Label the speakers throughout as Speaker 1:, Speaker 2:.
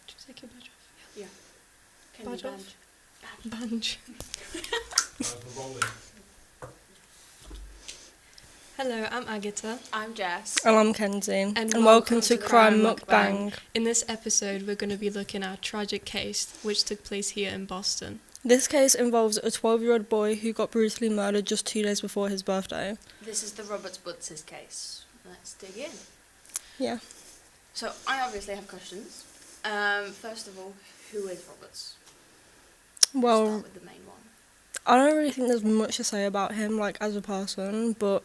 Speaker 1: Did you take your badge off?
Speaker 2: Yeah. Can
Speaker 1: Badge
Speaker 2: you
Speaker 1: off?
Speaker 2: Badge.
Speaker 1: Hello, I'm Agatha.
Speaker 2: I'm Jess.
Speaker 3: And I'm Kenzie.
Speaker 1: And
Speaker 3: welcome to Crime Mukbang.
Speaker 1: In this episode, we're going to be looking at a tragic case which took place here in Boston.
Speaker 3: This case involves a 12-year-old boy who got brutally murdered just 2 days before his birthday.
Speaker 2: This is the Robert Butts' case. Let's dig in.
Speaker 3: Yeah.
Speaker 2: So, I obviously have questions. First of all, who is Roberts?
Speaker 3: Well,
Speaker 2: Start with the main one.
Speaker 3: I don't really think there's much to say about him, like, as a person, but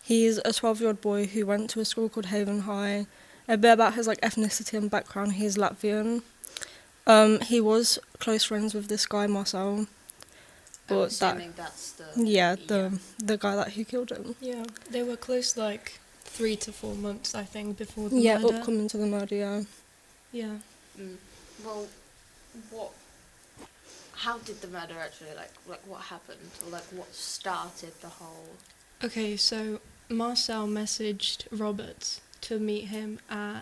Speaker 3: he's a 12-year-old boy who went to a school called Haven High. A bit about his, like, ethnicity and background, he's Latvian. He was close friends with this guy, Marcel.
Speaker 2: I'm assuming that's the...
Speaker 3: the guy that who killed him.
Speaker 1: Yeah, they were close, like, 3 to 4 months, I think, before the
Speaker 3: Yeah,
Speaker 1: murder.
Speaker 3: upcoming to the murder, yeah.
Speaker 1: Yeah.
Speaker 2: Well, how did the murder actually, like what happened? Or, like, what started the whole...
Speaker 1: Okay, so Marcel messaged Roberts to meet him at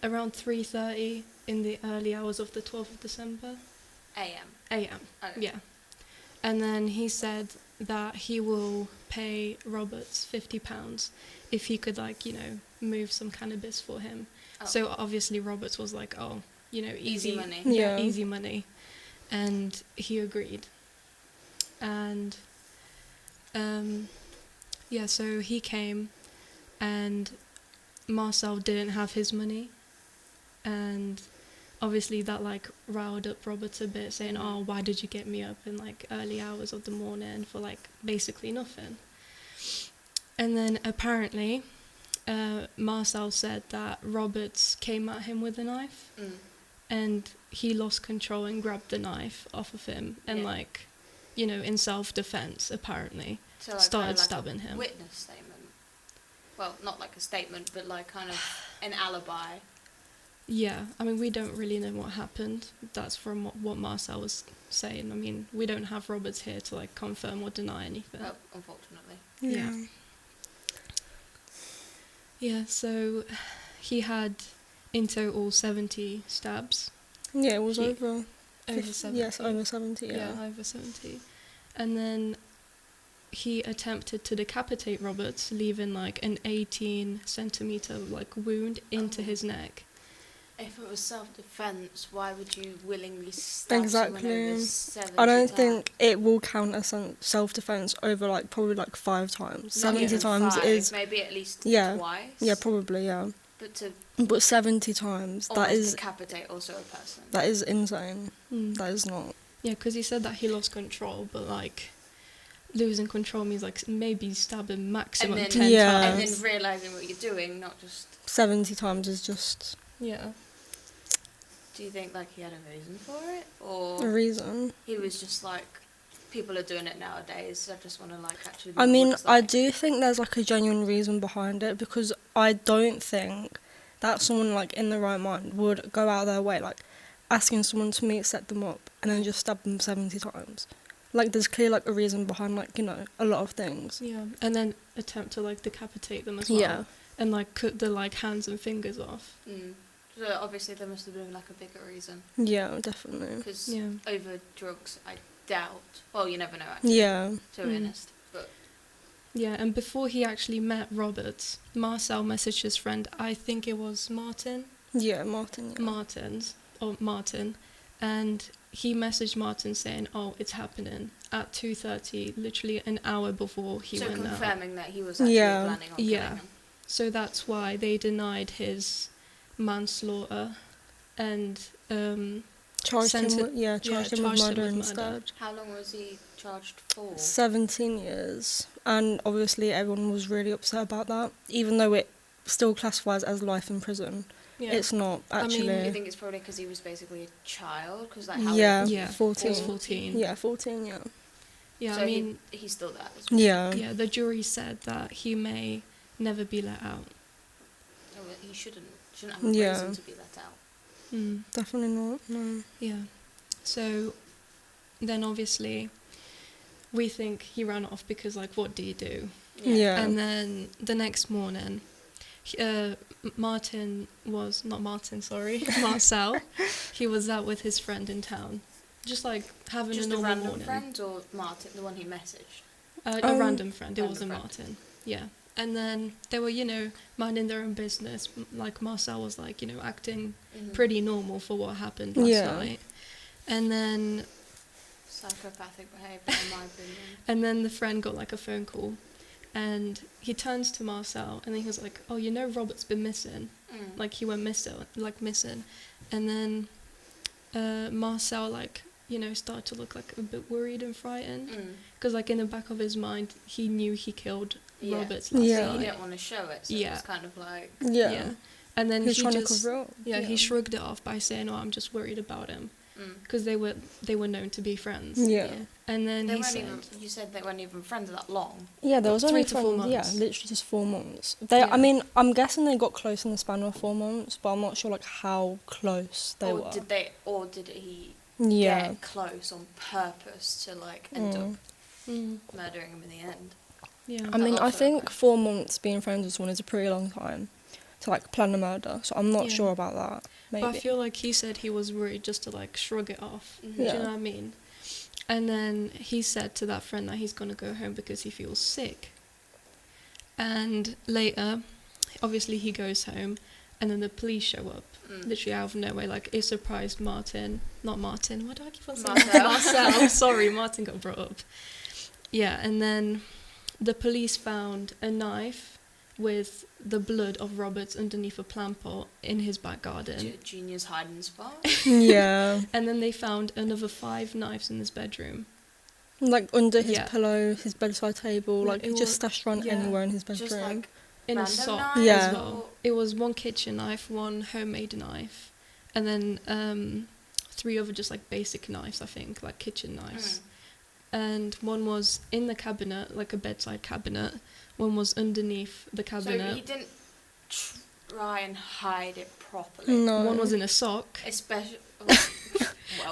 Speaker 1: around 3:30 in the early hours of the 12th of December.
Speaker 2: A.M.
Speaker 1: A.M.
Speaker 2: Okay.
Speaker 1: Yeah. And then he said that he will pay Roberts £50 if he could, like, move some cannabis for him.
Speaker 2: Oh.
Speaker 1: So obviously Roberts was like, oh,
Speaker 2: Easy money.
Speaker 3: Yeah.
Speaker 1: Easy money. And he agreed. And, so he came and Marcel didn't have his money. And obviously that, like, riled up Roberts a bit, saying, oh, why did you get me up in, like, early hours of the morning for, like, basically nothing? And then apparently Marcel said that Roberts came at him with a knife. And he lost control and grabbed the knife off of him and, in self-defense, apparently,
Speaker 2: So, like,
Speaker 1: started
Speaker 2: kind of like
Speaker 1: stabbing
Speaker 2: a
Speaker 1: him.
Speaker 2: witness statement. Well, not like a statement, but like kind of an alibi.
Speaker 1: Yeah, I mean, we don't really know what happened. That's from what Marcel was saying. I mean, we don't have Roberts here to, like, confirm or deny anything.
Speaker 2: Well, unfortunately.
Speaker 1: Yeah. Yeah, so he had in total 70 stabs.
Speaker 3: Yeah, it was over
Speaker 1: 70.
Speaker 3: Yes, over 70, yeah.
Speaker 1: Yeah, over 70. And then he attempted to decapitate Roberts, leaving, like, an 18-centimetre, like, wound into his neck.
Speaker 2: If it was self-defense, why would you willingly stab someone over 70
Speaker 3: I don't
Speaker 2: times?
Speaker 3: think it will count as self-defense over, like, probably, like, 5 times.
Speaker 2: Not
Speaker 3: 70
Speaker 2: even
Speaker 3: times
Speaker 2: 5,
Speaker 3: is...
Speaker 2: maybe at least
Speaker 3: Yeah.
Speaker 2: twice.
Speaker 3: Yeah, probably, yeah.
Speaker 2: But
Speaker 3: 70 times, that is...
Speaker 2: decapitate also a person.
Speaker 3: That is insane.
Speaker 1: Mm.
Speaker 3: That is not...
Speaker 1: Yeah, because he said that he lost control, but, like, losing control means, like, maybe stabbing maximum
Speaker 2: and then,
Speaker 1: 10
Speaker 3: Yeah.
Speaker 2: And
Speaker 1: times.
Speaker 2: then realising what you're doing, not just...
Speaker 3: 70 times is just...
Speaker 1: Yeah.
Speaker 2: Do you think, like, he had a reason for it?
Speaker 3: a
Speaker 2: Or
Speaker 3: reason.
Speaker 2: he was just like, people are doing it nowadays, I just want to, like, actually...
Speaker 3: I
Speaker 2: know
Speaker 3: mean,
Speaker 2: what it's
Speaker 3: I
Speaker 2: like.
Speaker 3: do think there's, like, a genuine reason behind it, because I don't think that someone, like, in the right mind would go out of their way, like, asking someone to meet, set them up, and then just stab them 70 times. Like, there's clearly, like, a reason behind, like, a lot of things.
Speaker 1: Yeah, and then attempt to, like, decapitate them as well.
Speaker 3: Yeah.
Speaker 1: And, like, cut the, like, hands and fingers off.
Speaker 2: So obviously there must have been, like, a bigger reason.
Speaker 3: Yeah, definitely.
Speaker 2: Because
Speaker 1: Yeah.
Speaker 2: over drugs, I doubt... Well, you never know, actually,
Speaker 3: Yeah.
Speaker 2: to be honest. But
Speaker 1: Yeah, and before he actually met Roberts, Marcel messaged his friend, I think it was Martin,
Speaker 3: Yeah, Martin, yeah.
Speaker 1: Martin, and he messaged Martin saying, oh, it's happening at 2:30, literally an hour before he
Speaker 2: so
Speaker 1: went out.
Speaker 2: confirming that he was actually
Speaker 3: Yeah.
Speaker 2: planning on
Speaker 1: Yeah.
Speaker 2: killing him.
Speaker 1: So that's why they denied his manslaughter and
Speaker 3: Charged him
Speaker 1: Sent
Speaker 3: with, yeah, charged him with murder
Speaker 1: murder.
Speaker 3: instead.
Speaker 2: How long was he charged for?
Speaker 3: 17 years. And obviously everyone was really upset about that, even though it still classifies as life in prison.
Speaker 1: yeah.
Speaker 3: It's not actually.
Speaker 2: Do you think it's probably because he was basically a child? Cause, like, how
Speaker 3: Yeah,
Speaker 1: Yeah,
Speaker 3: 14.
Speaker 1: he was 14.
Speaker 3: Yeah, 14, yeah.
Speaker 1: Yeah,
Speaker 2: So
Speaker 1: I mean,
Speaker 2: he's still there as well.
Speaker 3: Yeah.
Speaker 1: yeah, the jury said that he may never be let out.
Speaker 2: Oh, well, he shouldn't have a
Speaker 3: Yeah.
Speaker 2: reason to be let out.
Speaker 3: Definitely not, no.
Speaker 1: Yeah. So then obviously we think he ran off because, like, what do you do?
Speaker 3: Yeah.
Speaker 1: And then the next morning, Marcel. He was out with his friend in town, just like having
Speaker 2: Just
Speaker 1: a normal
Speaker 2: a random
Speaker 1: morning.
Speaker 2: friend, or Martin, the one he messaged?
Speaker 1: A random friend. It
Speaker 2: Random
Speaker 1: wasn't
Speaker 2: friend.
Speaker 1: Martin. Yeah. And then they were, minding their own business. Like Marcel was like, acting pretty normal for what happened last night. And then
Speaker 2: Psychopathic behaviour, in my opinion.
Speaker 1: And then the friend got like a phone call, and he turns to Marcel, and he was like, "Oh, Robert's been missing. Like he went missing." And then Marcel started to look like a bit worried and frightened, because like in the back of his mind he knew he killed Roberts last
Speaker 2: He
Speaker 1: night.
Speaker 2: didn't want to show it, so it was kind of like...
Speaker 3: Yeah.
Speaker 1: And then
Speaker 3: he was trying
Speaker 1: just
Speaker 3: to cover up.
Speaker 1: he shrugged it off by saying, "Oh, I'm just worried about him," because they were known to be friends.
Speaker 3: Yeah.
Speaker 1: And then
Speaker 2: you said they weren't even friends that long.
Speaker 3: Yeah, there was
Speaker 1: 3
Speaker 3: only
Speaker 1: to 4 months.
Speaker 3: Yeah, literally just 4 months. I mean, I'm guessing they got close in the span of 4 months, but I'm not sure like how close they were.
Speaker 2: Did he
Speaker 3: Yeah.
Speaker 2: get close on purpose to like end up murdering him in the end?
Speaker 1: Yeah.
Speaker 3: I mean, I
Speaker 2: Also-
Speaker 3: think 4 months being friends with someone is a pretty long time to like plan a murder, so I'm not sure about that. Maybe.
Speaker 1: But I feel like he said he was worried just to like shrug it off.
Speaker 2: Mhm.
Speaker 1: Do you
Speaker 3: Yeah.
Speaker 1: know what I mean? And then he said to that friend that he's going to go home because he feels sick. And later, obviously he goes home, and then the police show up, literally out of nowhere. Like, it surprised Martin. Not Martin. Why do I keep on saying Marcel? Sorry, Martin got brought up. Yeah, and then the police found a knife with the blood of Roberts underneath a plant pot in his back garden.
Speaker 2: Genius hiding spot.
Speaker 3: Yeah.
Speaker 1: And then they found another 5 knives in his bedroom.
Speaker 3: Like under his pillow, his bedside table,
Speaker 1: Like,
Speaker 3: like he just stashed around anywhere in his bedroom.
Speaker 2: Just like
Speaker 1: In a
Speaker 2: random
Speaker 1: sock
Speaker 2: knives,
Speaker 3: Yeah.
Speaker 1: as well. It was 1 kitchen knife, 1 homemade knife, and then 3 other just like basic knives, I think, like kitchen knives. And 1 was in the cabinet, like a bedside cabinet. 1 was underneath the cabinet.
Speaker 2: So he didn't try and hide it properly.
Speaker 3: No.
Speaker 1: 1 was in a sock.
Speaker 2: Especially,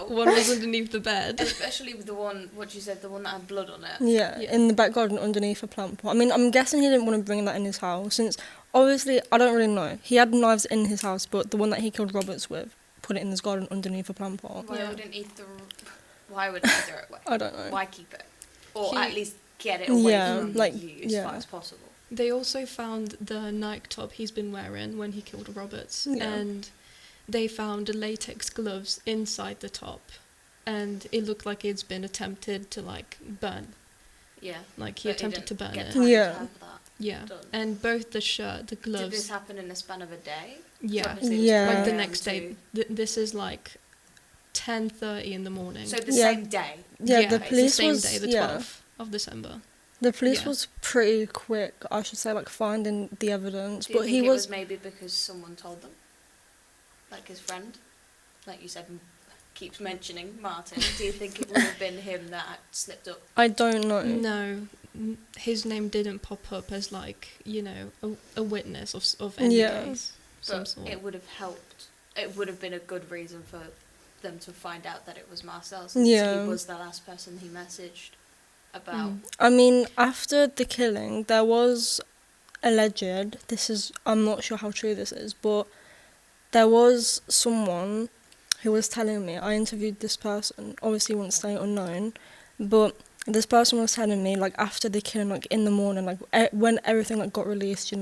Speaker 1: 1 was underneath the bed.
Speaker 2: especially with the one, what you said, the one that had blood on it.
Speaker 3: Yeah, in the back garden underneath a plant pot. I mean, I'm guessing he didn't want to bring that in his house, since obviously, I don't really know. He had knives in his house, but the one that he killed Roberts with, put it in his garden underneath a plant pot.
Speaker 2: Why wouldn't he throw it away?
Speaker 3: I don't know.
Speaker 2: Why keep it? Or at least get it away from you as far as possible.
Speaker 1: They also found the Nike top he's been wearing when he killed Roberts, and they found latex gloves inside the top, and it looked like it's been attempted to like burn.
Speaker 2: Yeah.
Speaker 1: Like he attempted to burn it.
Speaker 2: To have that
Speaker 1: Yeah.
Speaker 2: done.
Speaker 1: And both the shirt, the gloves.
Speaker 2: Did this happen in the span of a day?
Speaker 1: Yeah.
Speaker 2: So obviously it was
Speaker 3: Yeah.
Speaker 1: Like the
Speaker 2: 3
Speaker 1: next day. This is like 10:30 in the morning.
Speaker 2: So the same day.
Speaker 3: Yeah, the
Speaker 1: it's
Speaker 3: police
Speaker 1: the same
Speaker 3: was
Speaker 1: day, the 12th of December.
Speaker 3: The police
Speaker 1: Yeah.
Speaker 3: was pretty quick, I should say, like finding the evidence.
Speaker 2: Do you
Speaker 3: But
Speaker 2: think
Speaker 3: he
Speaker 2: it
Speaker 3: was
Speaker 2: was maybe because someone told them? Like his friend? Like you said, keeps mentioning Martin. Do you think it would have been him that slipped up?
Speaker 3: I don't know.
Speaker 1: No, his name didn't pop up as like, a witness of any case. Some
Speaker 2: But
Speaker 1: sort.
Speaker 2: it would have helped. It would have been a good reason for them to find out that it was Marcel, since he was the last person he messaged about.
Speaker 3: I mean, after the killing, there was alleged, I'm not sure how true this is, but there was someone who was telling me, I interviewed this person, obviously won't stay unknown, but this person was telling me, like, after the killing, like, in the morning, like, when everything, like, got released,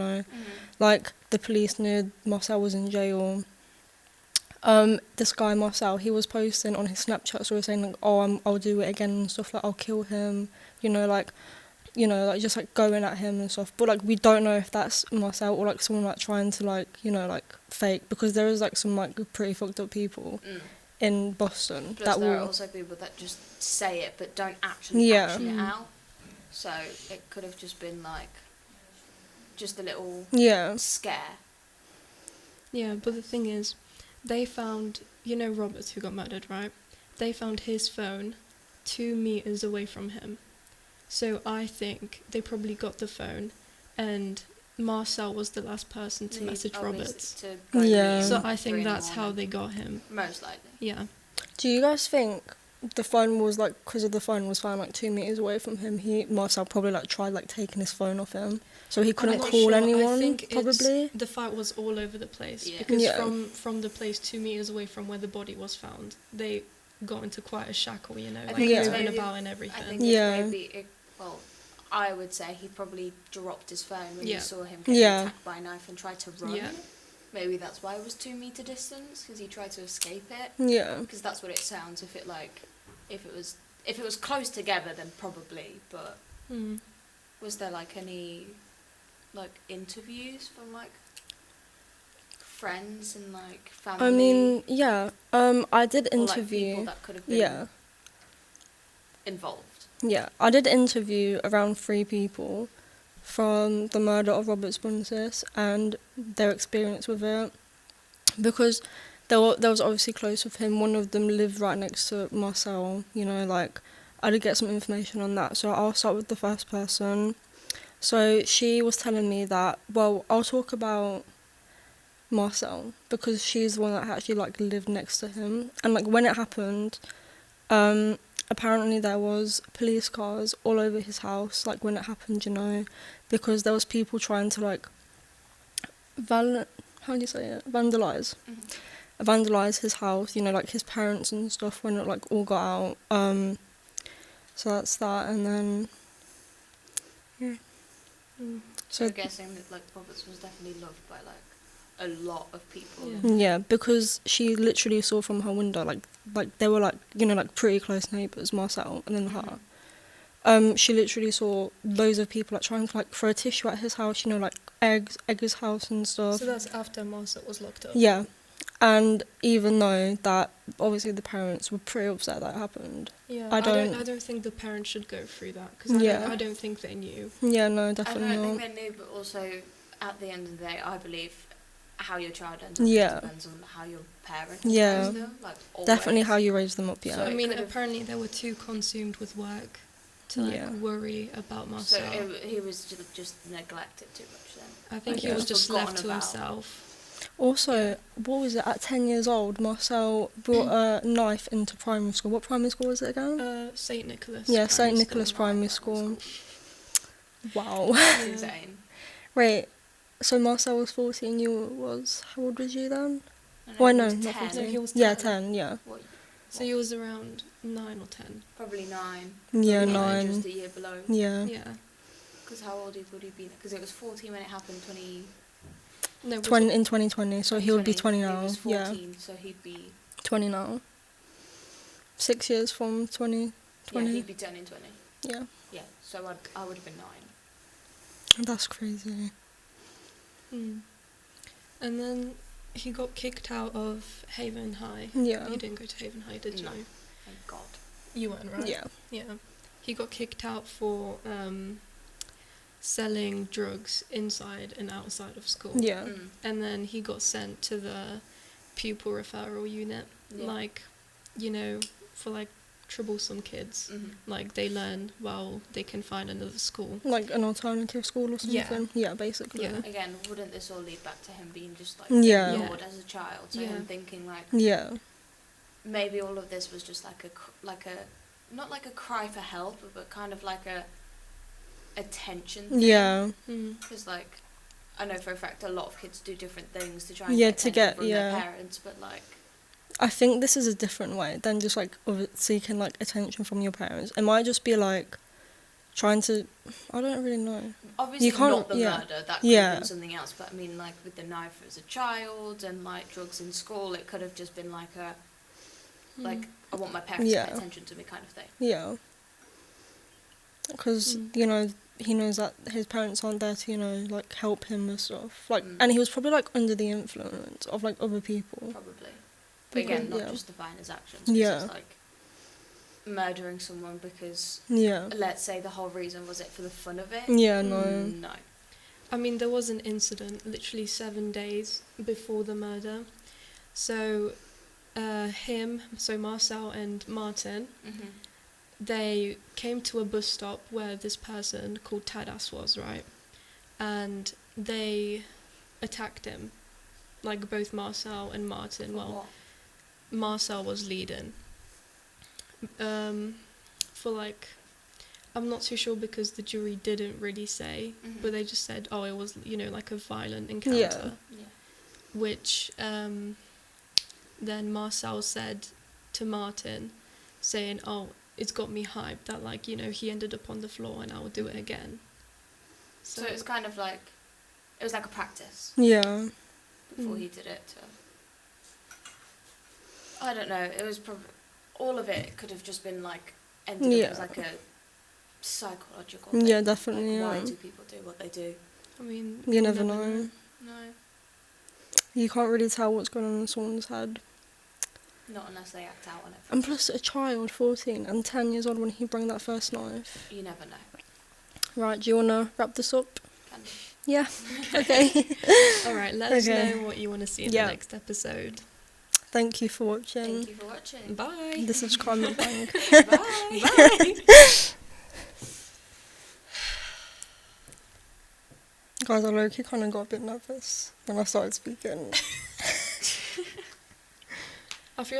Speaker 3: like, the police knew Marcel was in jail. This guy, Marcel, he was posting on his Snapchat, so he was saying, like, I'll do it again and stuff, like, I'll kill him, like, just, like, going at him and stuff. But, like, we don't know if that's Marcel or, like, someone, like, trying to, like, like, fake, because there is, like, some, like, pretty fucked up people in Boston.
Speaker 2: Plus there are also people that just say it but don't actually action it out. So it could have just been, like, just a little scare.
Speaker 1: Yeah, but the thing is, they found, Roberts, who got murdered, right? They found his phone 2 meters away from him. So I think they probably got the phone, and Marcel was the last person to message Roberts. So I think that's how they got him.
Speaker 2: Most likely.
Speaker 1: Yeah.
Speaker 3: Do you guys think the phone was, like, because of the phone was found, like, 2 meters away from him, Marcel probably, like, tried, like, taking his phone off him? so he couldn't
Speaker 1: I'm not
Speaker 3: call
Speaker 1: sure.
Speaker 3: anyone.
Speaker 1: I think
Speaker 3: probably
Speaker 1: the fight was all over the place
Speaker 2: Yeah.
Speaker 1: because
Speaker 3: Yeah.
Speaker 1: from the place 2 meters away from where the body was found, they got into quite a shackle, you know,
Speaker 2: I
Speaker 1: like
Speaker 2: think
Speaker 3: it's
Speaker 1: moving
Speaker 2: maybe-
Speaker 1: about and
Speaker 2: I
Speaker 1: everything.
Speaker 2: think
Speaker 3: Yeah.
Speaker 2: it's maybe, well, I would say he probably dropped his phone when
Speaker 1: Yeah.
Speaker 2: he saw him getting
Speaker 3: Yeah.
Speaker 2: attacked by a knife and tried to run.
Speaker 1: Yeah.
Speaker 2: Maybe that's why it was 2 meter distance, because he tried to escape it.
Speaker 3: yeah.
Speaker 2: Because that's what it sounds. If it was close together, then probably. But
Speaker 1: Mm.
Speaker 2: was there like any like interviews from like friends and like family?
Speaker 3: I mean, yeah. I did
Speaker 2: or, like,
Speaker 3: interview.
Speaker 2: people that could have been
Speaker 3: Yeah.
Speaker 2: involved.
Speaker 3: Yeah, I did interview around 3 people from the murder of Robert Spunsis and their experience with it, because there was obviously close with him. One of them lived right next to Marcel, you know, like, I did get some information on that. So I'll start with the first person. So she was telling me that, well, I'll talk about Marcel, because she's the one that actually, like, lived next to him. And, like, when it happened, apparently there was police cars all over his house, like, when it happened, you know, because there was people trying to, like, how do you say it? Vandalise.
Speaker 2: Mm-hmm.
Speaker 3: Vandalise his house, you know, like, his parents and stuff when it, like, all got out. So that's that, and then, yeah.
Speaker 1: Mm.
Speaker 2: So
Speaker 3: So,
Speaker 2: I'm guessing that like Roberts was definitely loved by like a lot of people.
Speaker 1: Yeah.
Speaker 3: yeah, because she literally saw from her window, like they were, like, you know, like, pretty close neighbours, Marcel and then her. She literally saw loads of people, like, trying to, like, throw a tissue at his house, you know, like, Egg's house and stuff.
Speaker 1: So that's after Marcel was locked up.
Speaker 3: Yeah, and even though that, obviously the parents were pretty upset that happened.
Speaker 1: Yeah,
Speaker 3: I
Speaker 1: I
Speaker 3: don't-
Speaker 1: don't think the parents should go through that because
Speaker 3: Yeah.
Speaker 1: I don't think they knew.
Speaker 3: Yeah, no,
Speaker 2: I
Speaker 3: definitely
Speaker 2: don't
Speaker 3: not.
Speaker 2: think they knew, but also at the end of the day, I believe how your child ends up
Speaker 3: Yeah.
Speaker 2: depends on how your parents
Speaker 3: Yeah.
Speaker 2: raise them. Like
Speaker 3: Definitely
Speaker 2: always.
Speaker 3: how you raise them up, yeah.
Speaker 2: So
Speaker 1: I
Speaker 2: it
Speaker 1: mean,
Speaker 2: could've-
Speaker 1: apparently they were too consumed with work to like
Speaker 3: Yeah.
Speaker 1: worry about
Speaker 2: So
Speaker 1: Marcel.
Speaker 2: he was just neglected too much then.
Speaker 1: I think
Speaker 3: I
Speaker 1: he was
Speaker 3: guess.
Speaker 1: just
Speaker 2: Forgotten
Speaker 1: left to
Speaker 2: about.
Speaker 1: himself.
Speaker 3: Also, what was it, at 10 years old, Marcel brought a knife into primary school. What primary school was it again?
Speaker 1: St. Nicholas.
Speaker 3: Yeah,
Speaker 1: Primary
Speaker 3: St. Nicholas
Speaker 1: School.
Speaker 3: Primary School. Wow.
Speaker 2: That's
Speaker 1: Yeah.
Speaker 2: insane.
Speaker 3: Wait, so Marcel was 14, you was, how old was you then?
Speaker 2: I know
Speaker 3: Why
Speaker 2: he
Speaker 3: no,
Speaker 2: was
Speaker 3: not
Speaker 2: 10.
Speaker 3: 14.
Speaker 1: No, he was
Speaker 3: Yeah,
Speaker 1: 10.
Speaker 3: 10, yeah.
Speaker 2: What,
Speaker 1: So he was around 9 or 10.
Speaker 2: probably 9.
Speaker 3: Yeah,
Speaker 2: Maybe
Speaker 3: 9.
Speaker 2: Just a year below.
Speaker 3: Yeah.
Speaker 1: Yeah.
Speaker 2: Because how old would he be? Because it was 14 when it happened. 20.
Speaker 1: No, was
Speaker 3: 20,
Speaker 1: it-
Speaker 3: in 2020, so he would be 20
Speaker 2: He
Speaker 3: now.
Speaker 2: was
Speaker 3: Yeah,
Speaker 2: 14, so he'd be.
Speaker 3: 20 now. 6 years from 2020.
Speaker 2: Yeah, he'd be turning 20.
Speaker 3: Yeah.
Speaker 2: Yeah, so I would have been 9.
Speaker 3: That's crazy.
Speaker 1: Mm. And then he got kicked out of Haven High.
Speaker 3: Yeah.
Speaker 1: You didn't go to Haven High, did
Speaker 2: No.
Speaker 1: you?
Speaker 2: Thank God.
Speaker 1: You weren't, right?
Speaker 3: Yeah.
Speaker 1: Yeah. He got kicked out for selling drugs inside and outside of school.
Speaker 3: Yeah.
Speaker 2: Mm.
Speaker 1: And then he got sent to the pupil referral unit.
Speaker 2: Yeah.
Speaker 1: Like, you know, for like troublesome kids.
Speaker 2: Mhm.
Speaker 1: Like they learn while they can find another school.
Speaker 3: Like an alternative school or
Speaker 1: Yeah.
Speaker 3: something. Yeah, basically.
Speaker 1: Yeah.
Speaker 2: Again, wouldn't this all lead back to him being just like
Speaker 3: Yeah.
Speaker 2: ignored as a child? So
Speaker 1: Yeah.
Speaker 2: him thinking like
Speaker 3: Yeah.
Speaker 2: maybe all of this was just like a not like a cry for help, but kind of like a attention thing.
Speaker 3: Yeah.
Speaker 1: Mm.
Speaker 2: Because like I know for a fact a lot of kids do different things to try and
Speaker 3: Yeah,
Speaker 2: get
Speaker 3: to
Speaker 2: attention
Speaker 3: get-
Speaker 2: from
Speaker 3: yeah.
Speaker 2: their parents, but like
Speaker 3: I think this is a different way than just like seeking like attention from your parents. It might just be like trying to, I don't really know.
Speaker 2: obviously
Speaker 3: can't-
Speaker 2: not the
Speaker 3: yeah.
Speaker 2: murder, that could
Speaker 3: Yeah.
Speaker 2: have been something else, but I mean like with the knife as a child and like drugs in school, it could have just been like a like I want my parents to
Speaker 3: Yeah.
Speaker 2: pay attention to me kind of thing.
Speaker 3: Yeah. Because,
Speaker 1: Mm.
Speaker 3: you know, he knows that his parents aren't there to, you know, like help him with stuff. Like,
Speaker 2: Mm.
Speaker 3: and he was probably like under the influence of like other people.
Speaker 2: Probably. But again, not
Speaker 3: Yeah.
Speaker 2: justifying his actions. 'Cause
Speaker 3: Yeah.
Speaker 2: It's like murdering someone because,
Speaker 3: Yeah.
Speaker 2: let's say, the whole reason was it for the fun of it.
Speaker 3: Yeah, no.
Speaker 2: No.
Speaker 1: I mean, there was an incident literally 7 days before the murder. So, so Marcel and Martin,
Speaker 2: Mm-hmm.
Speaker 1: they came to a bus stop where this person called Tadas was, right? And they attacked him, like both Marcel and Martin. Well, Marcel was leading. For like, I'm not too sure because the jury didn't really say, but they just said, oh, it was, you know, like a violent encounter.
Speaker 2: Yeah.
Speaker 1: Which then Marcel said to Martin, saying, oh, it's got me hyped that, like, you know, he ended up on the floor and I will do it again.
Speaker 2: So it was kind of like, it was like a practice.
Speaker 3: Yeah.
Speaker 2: Before he did it. I don't know, it was probably, all of it could have just been like, ended up as like a psychological thing.
Speaker 3: Yeah, definitely,
Speaker 2: like, why do people do what they do?
Speaker 1: I mean,
Speaker 3: you never know.
Speaker 2: No.
Speaker 3: You can't really tell what's going on in someone's head.
Speaker 2: Not unless they act out on it.
Speaker 3: And plus a child, 14, and 10 years old when he brought that first knife.
Speaker 2: You never know.
Speaker 3: Right, do you want to wrap this up?
Speaker 2: Can
Speaker 3: Yeah, okay.
Speaker 1: Alright, let us know what you want to see in the next episode.
Speaker 3: Thank you for watching.
Speaker 2: Thank you for watching.
Speaker 1: Bye.
Speaker 3: This is Mukbang.
Speaker 2: Bye.
Speaker 1: Bye.
Speaker 3: Guys, I low-key kind of got a bit nervous when I started speaking.
Speaker 1: I feel like